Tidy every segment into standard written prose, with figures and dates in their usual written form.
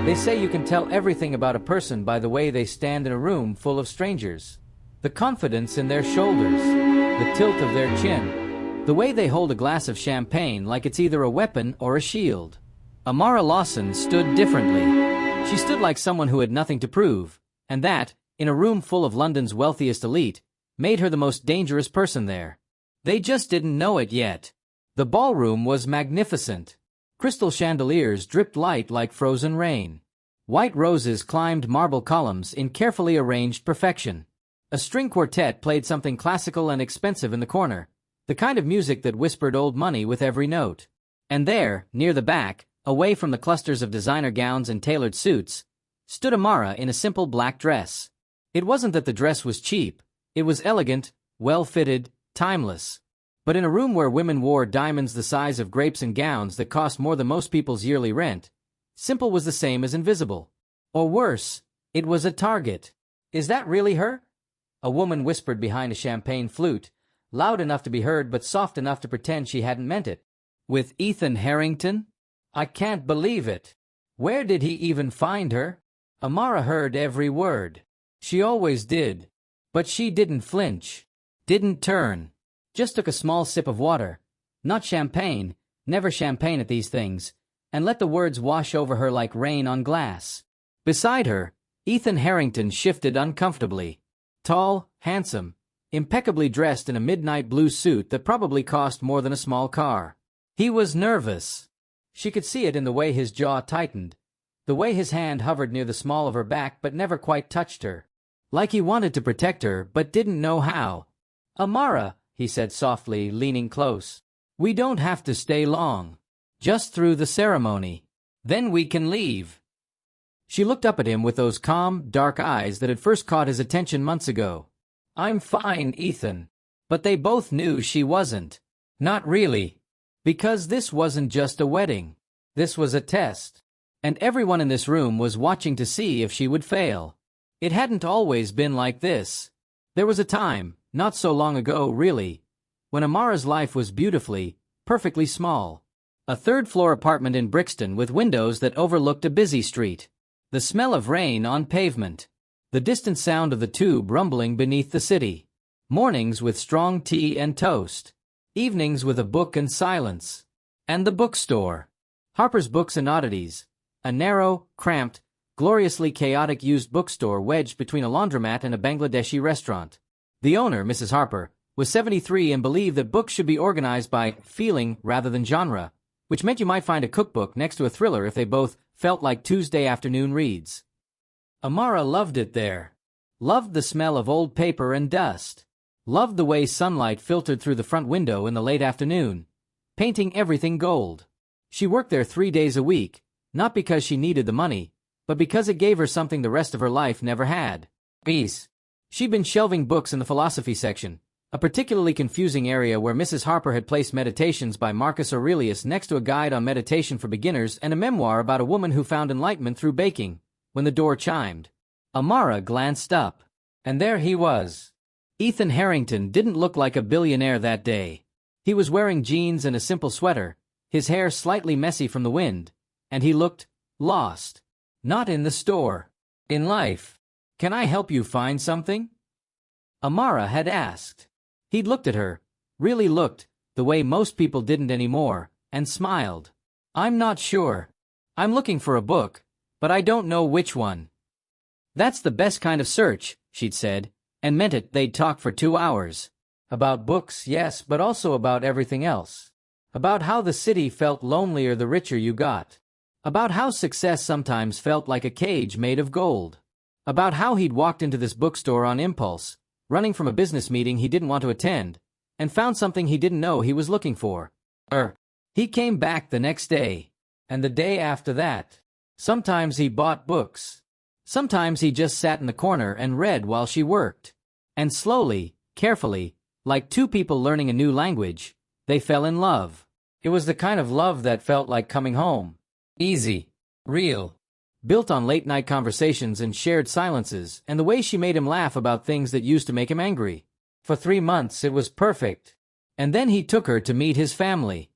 They say you can tell everything about a person by the way they stand in a room full of strangers. The confidence in their shoulders, the tilt of their chin, the way they hold a glass of champagne like it's either a weapon or a shield. Amara Lawson stood differently. She stood like someone who had nothing to prove, and that, in a room full of London's wealthiest elite, made her the most dangerous person there. They just didn't know it yet. The ballroom was magnificent. Crystal chandeliers dripped light like frozen rain. White roses climbed marble columns in carefully arranged perfection. A string quartet played something classical and expensive in the corner, the kind of music that whispered old money with every note. And there, near the back, away from the clusters of designer gowns and tailored suits, stood Amara in a simple black dress. It wasn't that the dress was cheap. It was elegant, well-fitted, timeless. But in a room where women wore diamonds the size of grapes and gowns that cost more than most people's yearly rent, simple was the same as invisible. Or worse, it was a target. "Is that really her?" a woman whispered behind a champagne flute, loud enough to be heard but soft enough to pretend she hadn't meant it. "With Ethan Harrington? I can't believe it. Where did he even find her?" Amara heard every word. She always did. But she didn't flinch. Didn't turn. Just took a small sip of water. Not champagne, never champagne at these things, and let the words wash over her like rain on glass. Beside her, Ethan Harrington shifted uncomfortably. Tall, handsome, impeccably dressed in a midnight blue suit that probably cost more than a small car. He was nervous. She could see it in the way his jaw tightened, the way his hand hovered near the small of her back but never quite touched her. Like he wanted to protect her but didn't know how. "Amara," he said softly, leaning close. "We don't have to stay long. Just through the ceremony. Then we can leave." She looked up at him with those calm, dark eyes that had first caught his attention months ago. "I'm fine, Ethan." But they both knew she wasn't. Not really. Because this wasn't just a wedding. This was a test. And everyone in this room was watching to see if she would fail. It hadn't always been like this. There was a time, not so long ago really, when Amara's life was beautifully, perfectly small. A third-floor apartment in Brixton with windows that overlooked a busy street. The smell of rain on pavement. The distant sound of the tube rumbling beneath the city. Mornings with strong tea and toast. Evenings with a book and silence. And the bookstore. Harper's Books and Oddities. A narrow, cramped, gloriously chaotic used bookstore wedged between a laundromat and a Bangladeshi restaurant. The owner, Mrs. Harper, was 73 and believed that books should be organized by feeling rather than genre, which meant you might find a cookbook next to a thriller if they both felt like Tuesday afternoon reads. Amara loved it there. Loved the smell of old paper and dust. Loved the way sunlight filtered through the front window in the late afternoon, painting everything gold. She worked there 3 days a week, not because she needed the money, but because it gave her something the rest of her life never had. Peace. She'd been shelving books in the philosophy section, a particularly confusing area where Mrs. Harper had placed Meditations by Marcus Aurelius next to a guide on meditation for beginners and a memoir about a woman who found enlightenment through baking, when the door chimed. Amara glanced up, and there he was. Ethan Harrington didn't look like a billionaire that day. He was wearing jeans and a simple sweater, his hair slightly messy from the wind, and he looked lost. Not in the store. In life. "Can I help you find something?" Amara had asked. He'd looked at her, really looked, the way most people didn't anymore, and smiled. "I'm not sure. I'm looking for a book, but I don't know which one." "That's the best kind of search," she'd said, and meant it. They'd talk for 2 hours. About books, yes, but also about everything else. About how the city felt lonelier the richer you got. About how success sometimes felt like a cage made of gold. About how he'd walked into this bookstore on impulse, running from a business meeting he didn't want to attend, and found something he didn't know he was looking for. He came back the next day, and the day after that. Sometimes he bought books. Sometimes he just sat in the corner and read while she worked. And slowly, carefully, like two people learning a new language, they fell in love. It was the kind of love that felt like coming home. Easy. Real. Built on late-night conversations and shared silences, and the way she made him laugh about things that used to make him angry. For 3 months it was perfect. And then he took her to meet his family.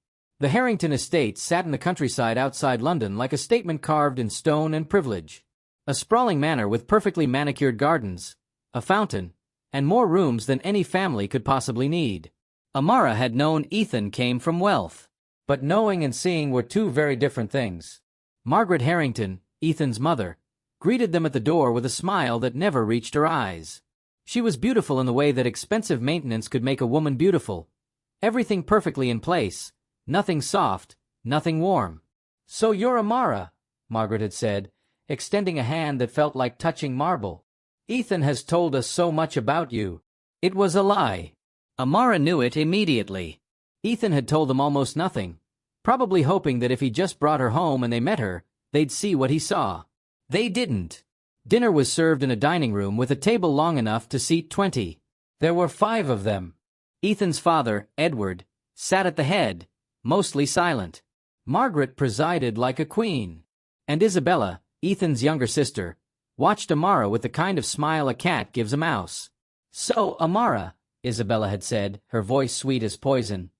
The Harrington estate sat in the countryside outside London like a statement carved in stone and privilege. A sprawling manor with perfectly manicured gardens, a fountain, and more rooms than any family could possibly need. Amara had known Ethan came from wealth. But knowing and seeing were two very different things. Margaret Harrington, Ethan's mother, greeted them at the door with a smile that never reached her eyes. She was beautiful in the way that expensive maintenance could make a woman beautiful. Everything perfectly in place, nothing soft, nothing warm. "So you're Amara," Margaret had said, extending a hand that felt like touching marble. "Ethan has told us so much about you." It was a lie. Amara knew it immediately. Ethan had told them almost nothing, probably hoping that if he just brought her home and they met her, they'd see what he saw. They didn't. Dinner was served in a dining room with a table long enough to seat 20. There were 5 of them. Ethan's father, Edward, sat at the head, mostly silent. Margaret presided like a queen. And Isabella, Ethan's younger sister, watched Amara with the kind of smile a cat gives a mouse. "So, Amara," Isabella had said, her voice sweet as poison,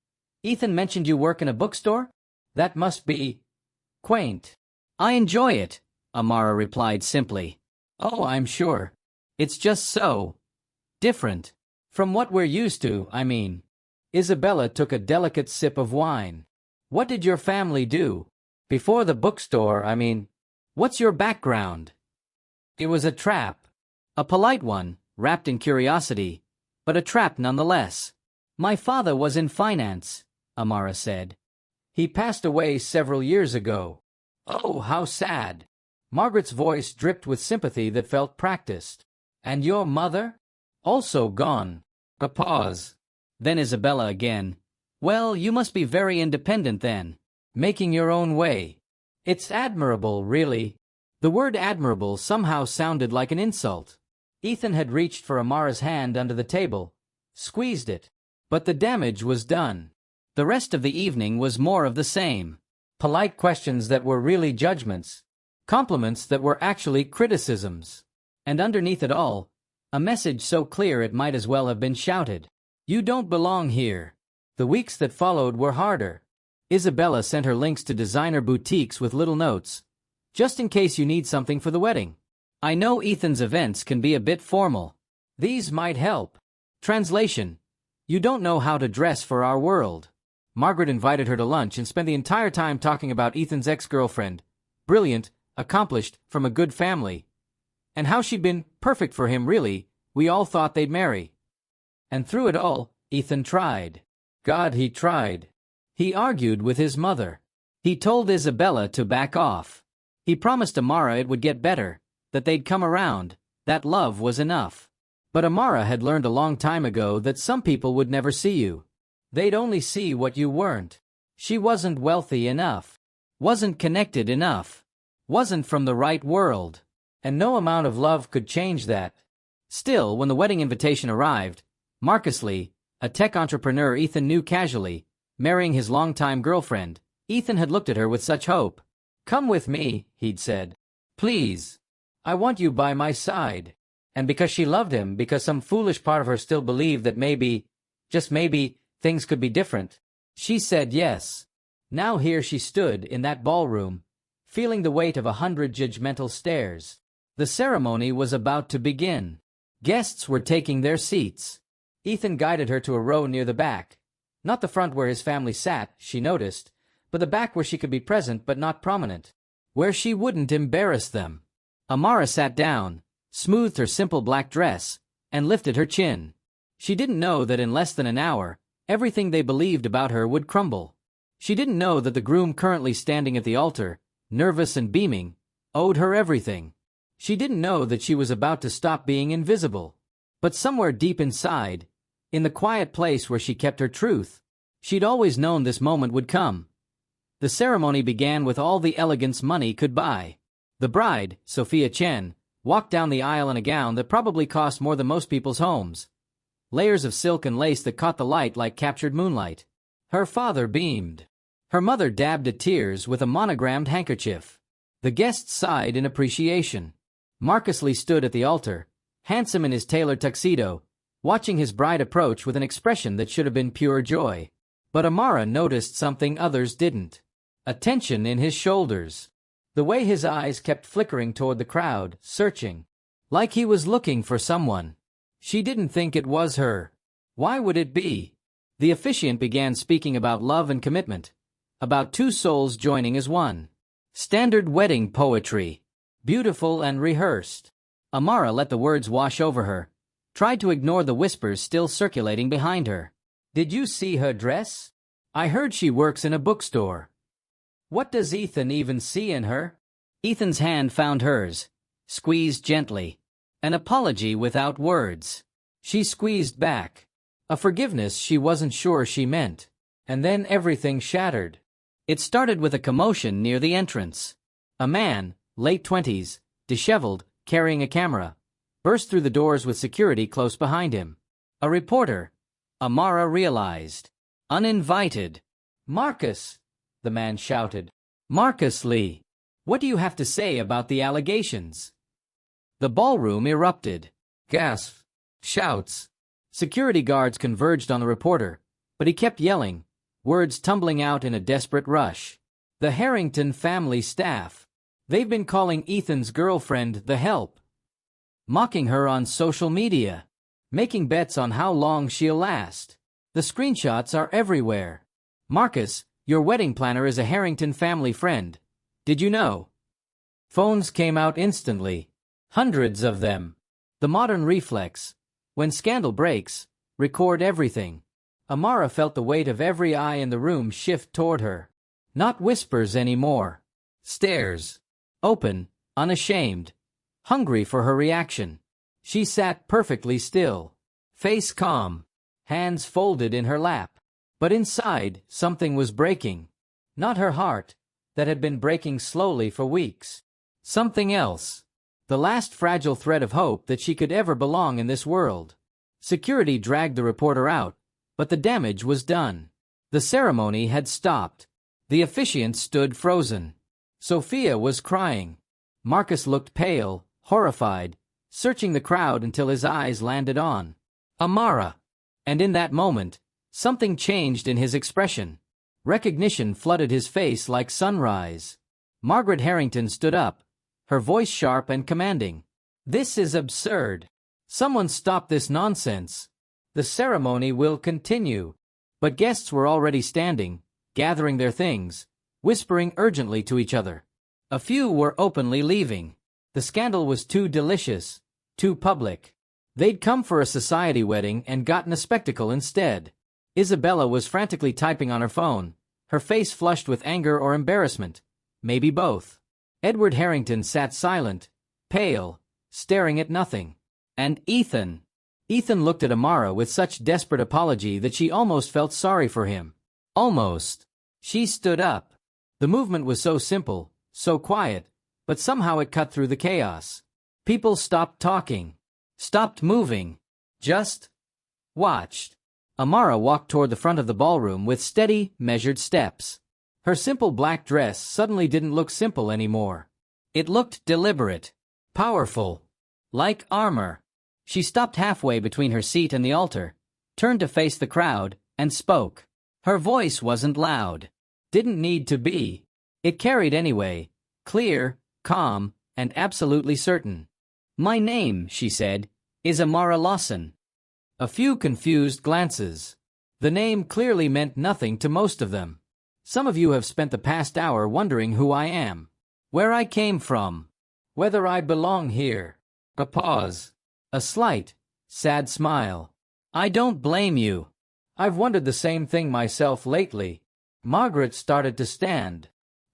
"Ethan mentioned you work in a bookstore? That must be quaint." "I enjoy it," Amara replied simply. "Oh, I'm sure. It's just so different from what we're used to, I mean." Isabella took a delicate sip of wine. "What did your family do? Before the bookstore, I mean. What's your background?" It was a trap. A polite one, wrapped in curiosity, but a trap nonetheless. "My father was in finance," Amara said. "He passed away several years ago." "Oh, how sad." Margaret's voice dripped with sympathy that felt practiced. "And your mother?" "Also gone." A pause. Then Isabella again. "Well, you must be very independent then. Making your own way. It's admirable, really." The word admirable somehow sounded like an insult. Ethan had reached for Amara's hand under the table, squeezed it. But the damage was done. The rest of the evening was more of the same. Polite questions that were really judgments. Compliments that were actually criticisms. And underneath it all, a message so clear it might as well have been shouted. "You don't belong here." The weeks that followed were harder. Isabella sent her links to designer boutiques with little notes. "Just in case you need something for the wedding. I know Ethan's events can be a bit formal. These might help." Translation: "You don't know how to dress for our world." Margaret invited her to lunch and spent the entire time talking about Ethan's ex-girlfriend, brilliant, accomplished, from a good family, and how she'd been perfect for him really. We all thought they'd marry. And through it all, Ethan tried. God, he tried. He argued with his mother. He told Isabella to back off. He promised Amara it would get better, that they'd come around, that love was enough. But Amara had learned a long time ago that some people would never see you. They'd only see what you weren't. She wasn't wealthy enough. Wasn't connected enough. Wasn't from the right world. And no amount of love could change that. Still, when the wedding invitation arrived, Marcus Lee, a tech entrepreneur Ethan knew casually, marrying his longtime girlfriend, Ethan had looked at her with such hope. "Come with me," he'd said. "Please. I want you by my side." And because she loved him, because some foolish part of her still believed that maybe, just maybe, things could be different, she said yes. Now here she stood in that ballroom, feeling the weight of 100 judgmental stares. The ceremony was about to begin. Guests were taking their seats. Ethan guided her to a row near the back. Not the front where his family sat, she noticed, but the back where she could be present but not prominent. Where she wouldn't embarrass them. Amara sat down, smoothed her simple black dress, and lifted her chin. She didn't know that in less than an hour, everything they believed about her would crumble. She didn't know that the groom currently standing at the altar, nervous and beaming, owed her everything. She didn't know that she was about to stop being invisible. But somewhere deep inside, in the quiet place where she kept her truth, she'd always known this moment would come. The ceremony began with all the elegance money could buy. The bride, Sophia Chen, walked down the aisle in a gown that probably cost more than most people's homes. Layers of silk and lace that caught the light like captured moonlight. Her father beamed. Her mother dabbed at tears with a monogrammed handkerchief. The guests sighed in appreciation. Marcus Lee stood at the altar, handsome in his tailored tuxedo, watching his bride approach with an expression that should have been pure joy. But Amara noticed something others didn't. A tension in his shoulders. The way his eyes kept flickering toward the crowd, searching. Like he was looking for someone. She didn't think it was her. Why would it be? The officiant began speaking about love and commitment. About two souls joining as one. Standard wedding poetry. Beautiful and rehearsed. Amara let the words wash over her. Tried to ignore the whispers still circulating behind her. Did you see her dress? I heard she works in a bookstore. What does Ethan even see in her? Ethan's hand found hers. Squeezed gently. An apology without words. She squeezed back. A forgiveness she wasn't sure she meant. And then everything shattered. It started with a commotion near the entrance. A man, late 20s, disheveled, carrying a camera, burst through the doors with security close behind him. A reporter. Amara realized. Uninvited. Marcus, the man shouted. Marcus Lee, what do you have to say about the allegations? The ballroom erupted. Gasps. Shouts. Security guards converged on the reporter, but he kept yelling, words tumbling out in a desperate rush. The Harrington family staff. They've been calling Ethan's girlfriend the help. Mocking her on social media. Making bets on how long she'll last. The screenshots are everywhere. Marcus, your wedding planner is a Harrington family friend. Did you know? Phones came out instantly. Hundreds of them. The modern reflex. When scandal breaks, record everything. Amara felt the weight of every eye in the room shift toward her. Not whispers anymore. Stares. Open, unashamed. Hungry for her reaction. She sat perfectly still. Face calm. Hands folded in her lap. But inside, something was breaking. Not her heart, that had been breaking slowly for weeks. Something else. The last fragile thread of hope that she could ever belong in this world. Security dragged the reporter out, but the damage was done. The ceremony had stopped. The officiant stood frozen. Sophia was crying. Marcus looked pale, horrified, searching the crowd until his eyes landed on Amara. And in that moment, something changed in his expression. Recognition flooded his face like sunrise. Margaret Harrington stood up, her voice sharp and commanding. This is absurd. Someone stop this nonsense. The ceremony will continue. But guests were already standing, gathering their things, whispering urgently to each other. A few were openly leaving. The scandal was too delicious, too public. They'd come for a society wedding and gotten a spectacle instead. Isabella was frantically typing on her phone, her face flushed with anger or embarrassment, maybe both. Edward Harrington sat silent, pale, staring at nothing. And Ethan looked at Amara with such desperate apology that she almost felt sorry for him. Almost. She stood up. The movement was so simple, so quiet, but somehow it cut through the chaos. People stopped talking. Stopped moving. Just watched. Amara walked toward the front of the ballroom with steady, measured steps. Her simple black dress suddenly didn't look simple anymore. It looked deliberate, powerful, like armor. She stopped halfway between her seat and the altar, turned to face the crowd, and spoke. Her voice wasn't loud. Didn't need to be. It carried anyway, clear, calm, and absolutely certain. My name, she said, is Amara Lawson. A few confused glances. The name clearly meant nothing to most of them. Some of you have spent the past hour wondering who I am, where I came from, whether I belong here. A pause. A slight, sad smile. I don't blame you. I've wondered the same thing myself lately. Margaret started to stand.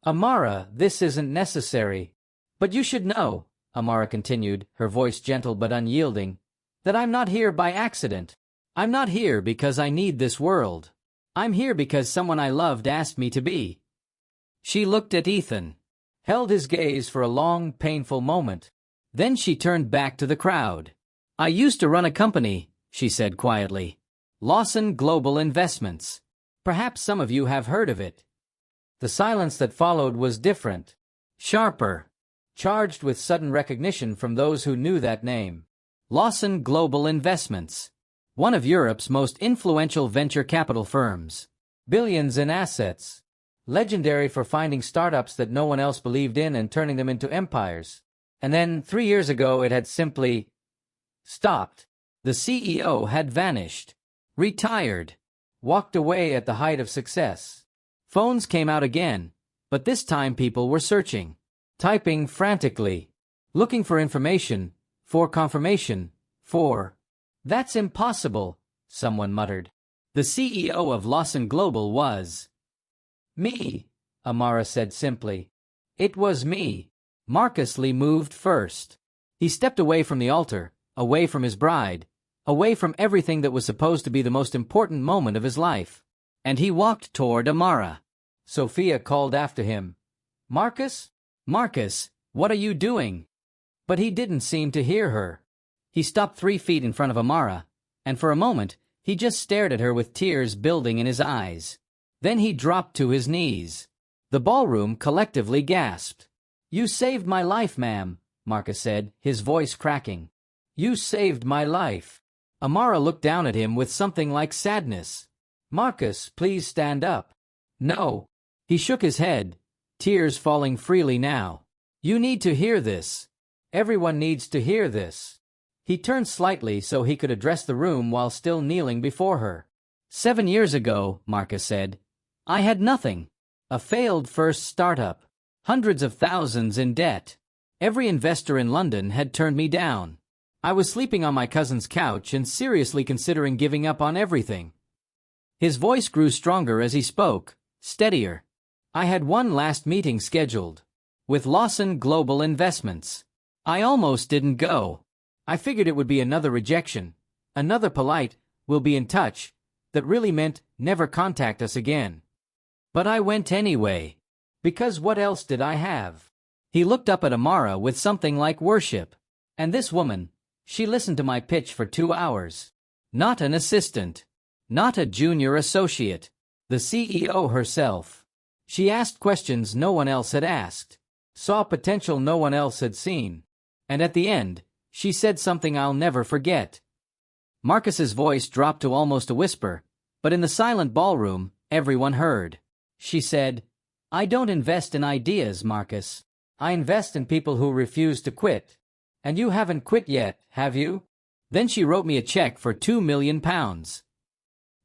Amara, this isn't necessary. But you should know, Amara continued, her voice gentle but unyielding, that I'm not here by accident. I'm not here because I need this world. I'm here because someone I loved asked me to be. She looked at Ethan, held his gaze for a long, painful moment. Then she turned back to the crowd. I used to run a company, she said quietly. Lawson Global Investments. Perhaps some of you have heard of it. The silence that followed was different, sharper, charged with sudden recognition from those who knew that name. Lawson Global Investments. One of Europe's most influential venture capital firms. billions in assets. Legendary for finding startups that no one else believed in and turning them into empires. And then, 3 years ago, it had simply stopped. The CEO had vanished, retired, walked away at the height of success. Phones came out again, but this time people were searching, typing frantically, looking for information, for confirmation, for... That's impossible, someone muttered. The CEO of Lawson Global was... Me, Amara said simply. It was me. Marcus Lee moved first. He stepped away from the altar, away from his bride, away from everything that was supposed to be the most important moment of his life. And he walked toward Amara. Sophia called after him. Marcus? Marcus, what are you doing? But he didn't seem to hear her. He stopped 3 feet in front of Amara, and for a moment, he just stared at her with tears building in his eyes. Then he dropped to his knees. The ballroom collectively gasped. You saved my life, ma'am, Marcus said, his voice cracking. You saved my life. Amara looked down at him with something like sadness. Marcus, please stand up. No. He shook his head, tears falling freely now. You need to hear this. Everyone needs to hear this. He turned slightly so he could address the room while still kneeling before her. 7 years ago, Marcus said, I had nothing. A failed first startup. Hundreds of thousands in debt. Every investor in London had turned me down. I was sleeping on my cousin's couch and seriously considering giving up on everything. His voice grew stronger as he spoke, steadier. I had one last meeting scheduled. With Lawson Global Investments. I almost didn't go. I figured it would be another rejection, another polite, we'll be in touch, that really meant never contact us again. But I went anyway. Because what else did I have? He looked up at Amara with something like worship. And this woman, she listened to my pitch for 2 hours. Not an assistant. Not a junior associate. The CEO herself. She asked questions no one else had asked. Saw potential no one else had seen. And at the end, she said something I'll never forget. Marcus's voice dropped to almost a whisper, but in the silent ballroom, everyone heard. She said, I don't invest in ideas, Marcus. I invest in people who refuse to quit. And you haven't quit yet, have you? Then she wrote me a check for £2 million.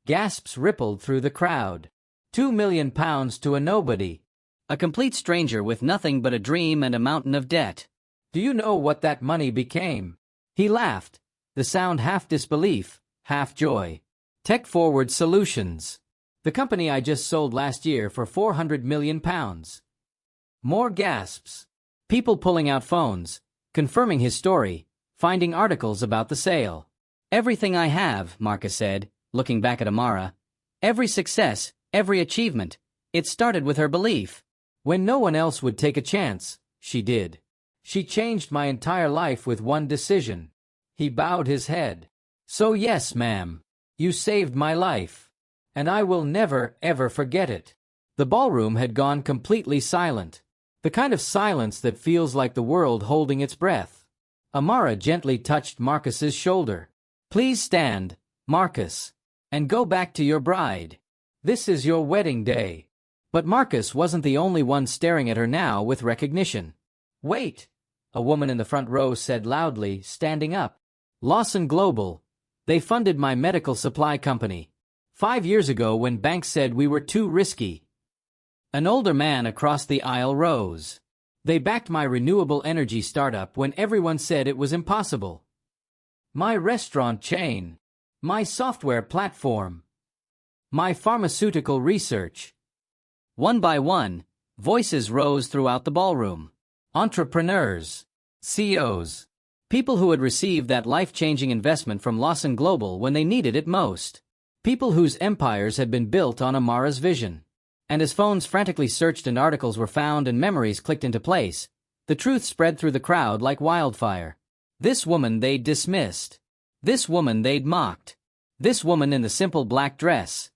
Gasps rippled through the crowd. £2 million to a nobody. A complete stranger with nothing but a dream and a mountain of debt. Do you know what that money became? He laughed, the sound half disbelief, half joy. Tech Forward Solutions. The company I just sold last year for £400 million. More gasps. People pulling out phones, confirming his story, finding articles about the sale. Everything I have, Marcus said, looking back at Amara. Every success, every achievement. It started with her belief. When no one else would take a chance, she did. She changed my entire life with one decision. He bowed his head. So yes, ma'am. You saved my life. And I will never, ever forget it. The ballroom had gone completely silent. The kind of silence that feels like the world holding its breath. Amara gently touched Marcus's shoulder. Please stand, Marcus, and go back to your bride. This is your wedding day. But Marcus wasn't the only one staring at her now with recognition. Wait, a woman in the front row said loudly, standing up. Lawson Global. They funded my medical supply company. 5 years ago when banks said we were too risky. An older man across the aisle rose. They backed my renewable energy startup when everyone said it was impossible. My restaurant chain. My software platform. My pharmaceutical research. One by one, voices rose throughout the ballroom. Entrepreneurs. CEOs. People who had received that life-changing investment from Lawson Global when they needed it most. People whose empires had been built on Amara's vision. And as phones frantically searched and articles were found and memories clicked into place, the truth spread through the crowd like wildfire. This woman they'd dismissed. This woman they'd mocked. This woman in the simple black dress.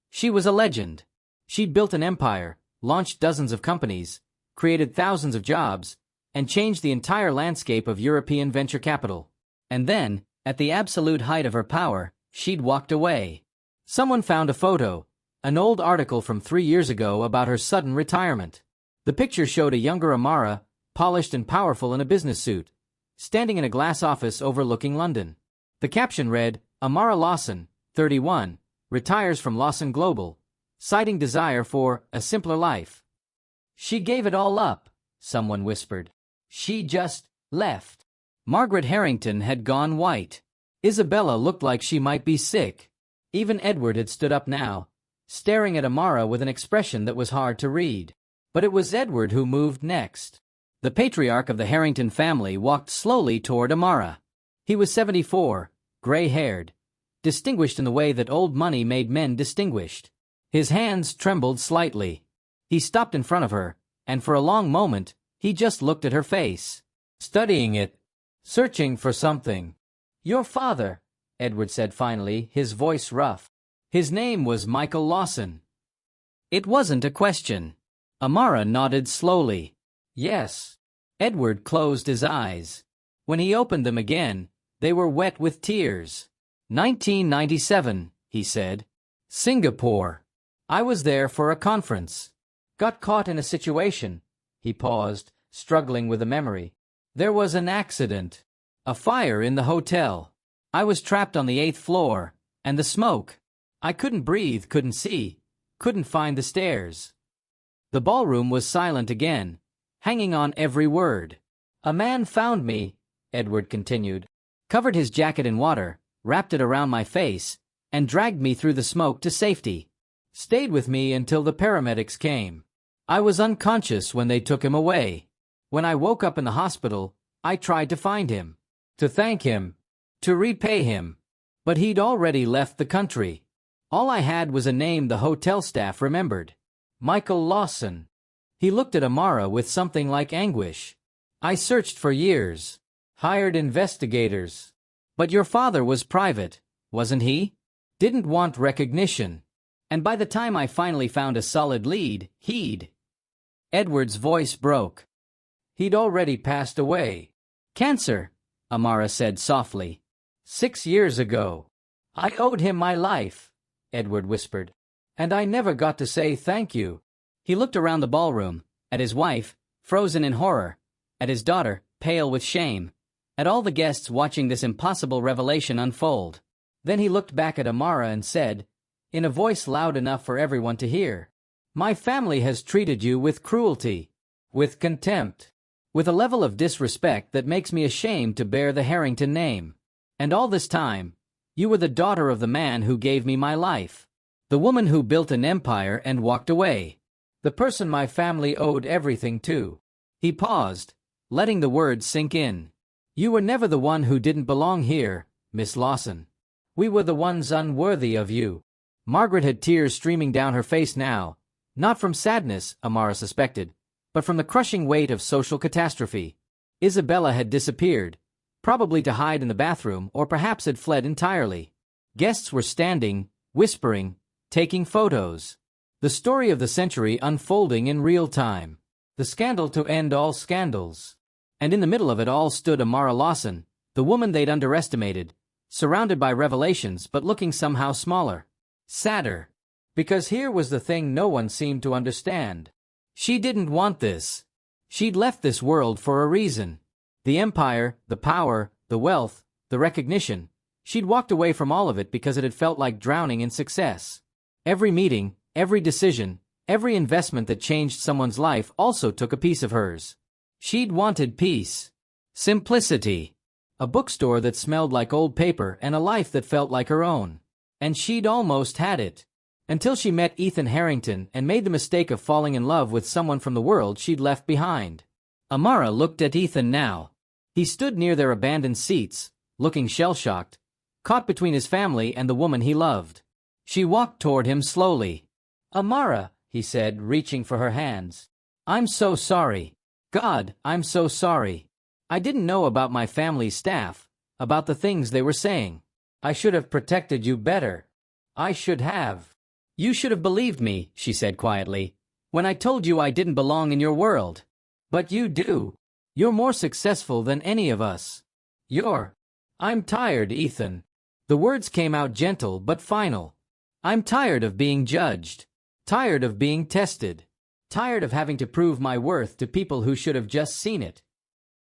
She was a legend. She'd built an empire, launched dozens of companies, created thousands of jobs, and changed the entire landscape of European venture capital. And then, at the absolute height of her power, she'd walked away. Someone found a photo, An old article from 3 years ago about her sudden retirement. The picture showed a younger Amara, polished and powerful in a business suit, standing in a glass office overlooking London. The caption read, "Amara Lawson, 31, retires from Lawson Global, citing desire for a simpler life." "She gave it all up," someone whispered. "She just left." Margaret Harrington had gone white. Isabella looked like she might be sick. Even Edward had stood up now, staring at Amara with an expression that was hard to read. But it was Edward who moved next. The patriarch of the Harrington family walked slowly toward Amara. He was 74, gray-haired, distinguished in the way that old money made men distinguished. His hands trembled slightly. He stopped in front of her, and for a long moment, he just looked at her face, studying it, searching for something. "Your father," Edward said finally, his voice rough. "His name was Michael Lawson." It wasn't a question. Amara nodded slowly. "Yes." Edward closed his eyes. When he opened them again, they were wet with tears. 1997, he said. "Singapore. I was there for a conference. Got caught in a situation." He paused, struggling with a memory. "There was an accident. A fire in the hotel. I was trapped on the 8th floor, and the smoke. I couldn't breathe, couldn't see, couldn't find the stairs." The ballroom was silent again, hanging on every word. "A man found me," Edward continued, "covered his jacket in water, wrapped it around my face, and dragged me through the smoke to safety. Stayed with me until the paramedics came. I was unconscious when they took him away. When I woke up in the hospital, I tried to find him, to thank him, to repay him. But he'd already left the country. All I had was a name the hotel staff remembered. Michael Lawson." He looked at Amara with something like anguish. "I searched for years. Hired investigators. But your father was private, wasn't he? Didn't want recognition. And by the time I finally found a solid lead, he'd—" Edward's voice broke. "He'd already passed away. Cancer," Amara said softly. 6 years ago. I owed him my life," Edward whispered. "And I never got to say thank you." He looked around the ballroom, at his wife, frozen in horror, at his daughter, pale with shame, at all the guests watching this impossible revelation unfold. Then he looked back at Amara and said, in a voice loud enough for everyone to hear, "My family has treated you with cruelty, with contempt, with a level of disrespect that makes me ashamed to bear the Harrington name. And all this time, you were the daughter of the man who gave me my life. The woman who built an empire and walked away. The person my family owed everything to." He paused, letting the words sink in. "You were never the one who didn't belong here, Miss Lawson. We were the ones unworthy of you." Margaret had tears streaming down her face now, not from sadness, Amara suspected, but from the crushing weight of social catastrophe. Isabella had disappeared, probably to hide in the bathroom, or perhaps had fled entirely. Guests were standing, whispering, taking photos. The story of the century unfolding in real time. The scandal to end all scandals. And in the middle of it all stood Amara Lawson, the woman they'd underestimated, surrounded by revelations but looking somehow smaller. Sadder. Because here was the thing no one seemed to understand. She didn't want this. She'd left this world for a reason. The empire, the power, the wealth, the recognition. She'd walked away from all of it because it had felt like drowning in success. Every meeting, every decision, every investment that changed someone's life also took a piece of hers. She'd wanted peace. Simplicity. A bookstore that smelled like old paper and a life that felt like her own. And she'd almost had it. Until she met Ethan Harrington and made the mistake of falling in love with someone from the world she'd left behind. Amara looked at Ethan now. He stood near their abandoned seats, looking shell-shocked, caught between his family and the woman he loved. She walked toward him slowly. "Amara," he said, reaching for her hands. "I'm so sorry. God, I'm so sorry. I didn't know about my family's staff, about the things they were saying. I should have protected you better. I should have." "You should have believed me," she said quietly, "when I told you I didn't belong in your world. But you do. You're more successful than any of us. I'm tired, Ethan." The words came out gentle but final. I'm tired of being judged. Tired of being tested. Tired of having to prove my worth to people who should have just seen it.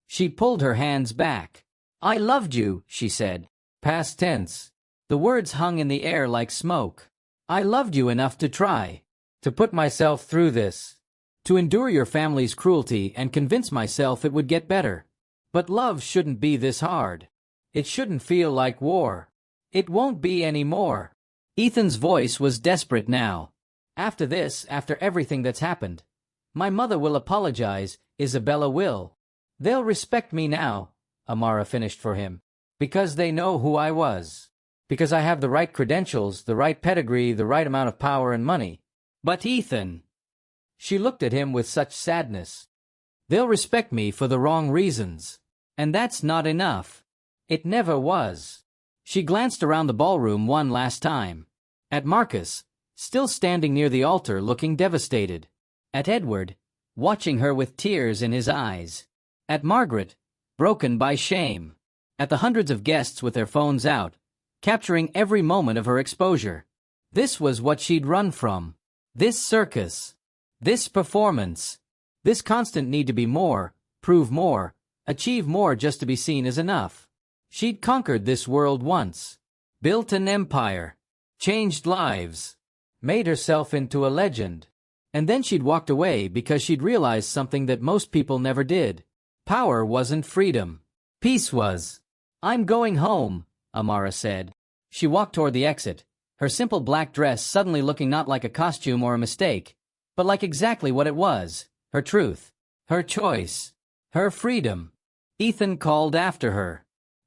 She pulled her hands back. I loved you, she said. Past tense. The words hung in the air like smoke. I loved you enough to try. To put myself through this. To endure your family's cruelty and convince myself it would get better. But love shouldn't be this hard. It shouldn't feel like war. It won't be anymore. Ethan's voice was desperate now. After this, after everything that's happened, my mother will apologize, Isabella will. They'll respect me now, Amara finished for him, because they know who I was. Because I have the right credentials, the right pedigree, the right amount of power and money. But Ethan... She looked at him with such sadness. They'll respect me for the wrong reasons. And that's not enough. It never was. She glanced around the ballroom one last time. At Marcus, still standing near the altar looking devastated. At Edward, watching her with tears in his eyes. At Margaret, broken by shame. At the hundreds of guests with their phones out, capturing every moment of her exposure. This was what she'd run from. This circus. This performance. This constant need to be more, prove more, achieve more just to be seen as enough. She'd conquered this world once. Built an empire. Changed lives. Made herself into a legend. And then she'd walked away because she'd realized something that most people never did. Power wasn't freedom. Peace was. I'm going home, Amara said. She walked toward the exit, her simple black dress suddenly looking not like a costume or a mistake, but like exactly what it was, her truth, her choice, her freedom. Ethan called after her.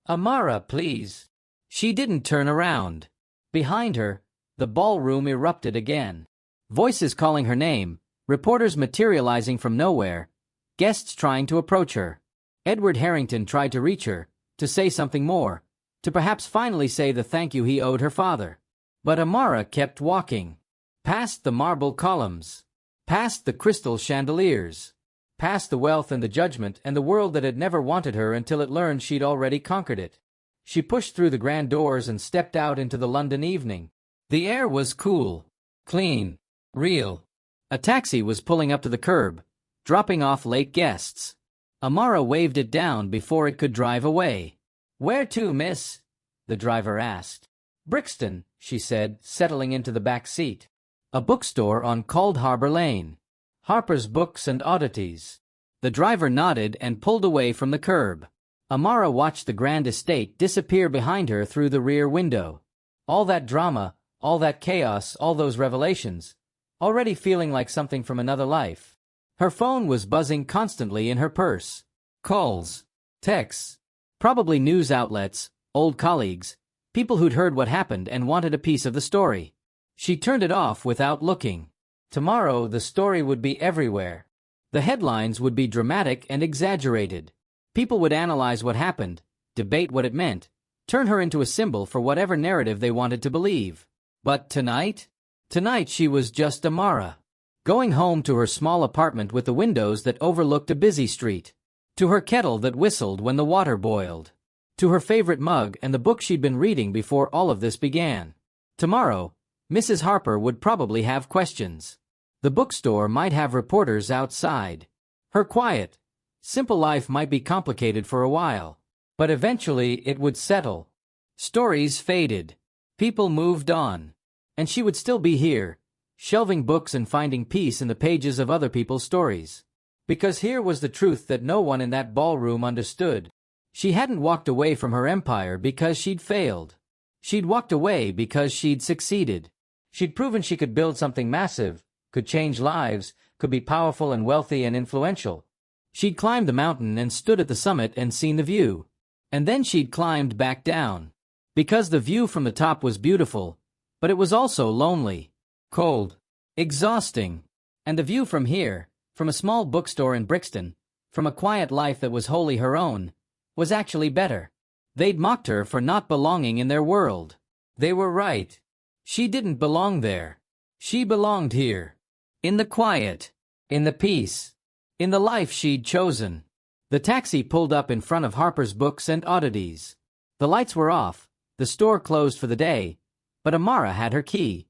Amara, please. She didn't turn around. Behind her, the ballroom erupted again. Voices calling her name, reporters materializing from nowhere, guests trying to approach her. Edward Harrington tried to reach her, to say something more, to perhaps finally say the thank you he owed her father. But Amara kept walking. Past the marble columns. Past the crystal chandeliers. Past the wealth and the judgment and the world that had never wanted her until it learned she'd already conquered it. She pushed through the grand doors and stepped out into the London evening. The air was cool, clean, real. A taxi was pulling up to the curb, dropping off late guests. Amara waved it down before it could drive away. Where to, miss? The driver asked. Brixton, she said, settling into the back seat. A bookstore on Cold Harbor Lane. Harper's Books and Oddities. The driver nodded and pulled away from the curb. Amara watched the grand estate disappear behind her through the rear window. All that drama, all that chaos, all those revelations, already feeling like something from another life. Her phone was buzzing constantly in her purse. Calls, texts, probably news outlets, old colleagues, people who'd heard what happened and wanted a piece of the story. She turned it off without looking. Tomorrow the story would be everywhere. The headlines would be dramatic and exaggerated. People would analyze what happened, debate what it meant, turn her into a symbol for whatever narrative they wanted to believe. But tonight? Tonight she was just Amara. Going home to her small apartment with the windows that overlooked a busy street. To her kettle that whistled when the water boiled. To her favorite mug and the book she'd been reading before all of this began. Tomorrow, Mrs. Harper would probably have questions. The bookstore might have reporters outside. Her quiet, simple life might be complicated for a while, but eventually it would settle. Stories faded. People moved on. And she would still be here, shelving books and finding peace in the pages of other people's stories. Because here was the truth that no one in that ballroom understood. She hadn't walked away from her empire because she'd failed. She'd walked away because she'd succeeded. She'd proven she could build something massive, could change lives, could be powerful and wealthy and influential. She'd climbed the mountain and stood at the summit and seen the view. And then she'd climbed back down. Because the view from the top was beautiful, but it was also lonely, cold, exhausting. And the view from here, from a small bookstore in Brixton, from a quiet life that was wholly her own, was actually better. They'd mocked her for not belonging in their world. They were right. She didn't belong there. She belonged here. In the quiet. In the peace. In the life she'd chosen. The taxi pulled up in front of Harper's Books and Oddities. The lights were off, the store closed for the day, but Amara had her key.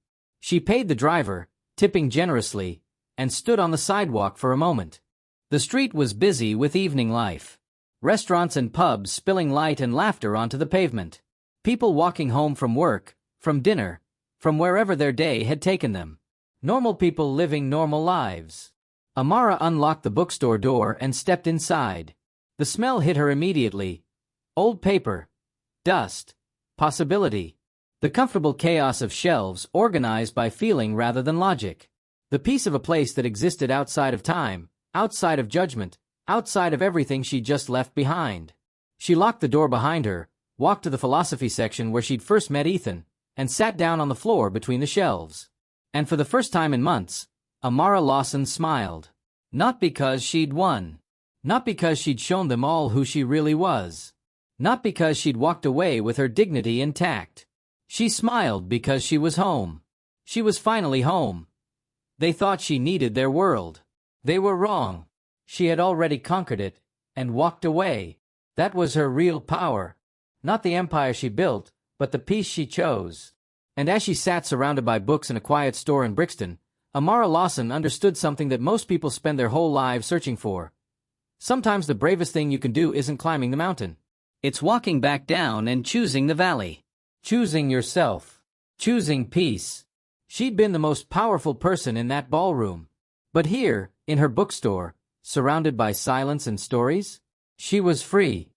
She paid the driver, tipping generously, and stood on the sidewalk for a moment. The street was busy with evening life. Restaurants and pubs spilling light and laughter onto the pavement. People walking home from work, from dinner, from wherever their day had taken them. Normal people living normal lives. Amara unlocked the bookstore door and stepped inside. The smell hit her immediately. Old paper, dust, possibility. The comfortable chaos of shelves organized by feeling rather than logic. The piece of a place that existed outside of time, outside of judgment, outside of everything she'd just left behind. She locked the door behind her, walked to the philosophy section where she'd first met Ethan, and sat down on the floor between the shelves. And for the first time in months, Amara Lawson smiled. Not because she'd won. Not because she'd shown them all who she really was. Not because she'd walked away with her dignity intact. She smiled because she was home. She was finally home. They thought she needed their world. They were wrong. She had already conquered it, and walked away. That was her real power. Not the empire she built, but the peace she chose. And as she sat surrounded by books in a quiet store in Brixton, Amara Lawson understood something that most people spend their whole lives searching for. Sometimes the bravest thing you can do isn't climbing the mountain. It's walking back down and choosing the valley. Choosing yourself. Choosing peace. She'd been the most powerful person in that ballroom. But here, in her bookstore, surrounded by silence and stories, she was free.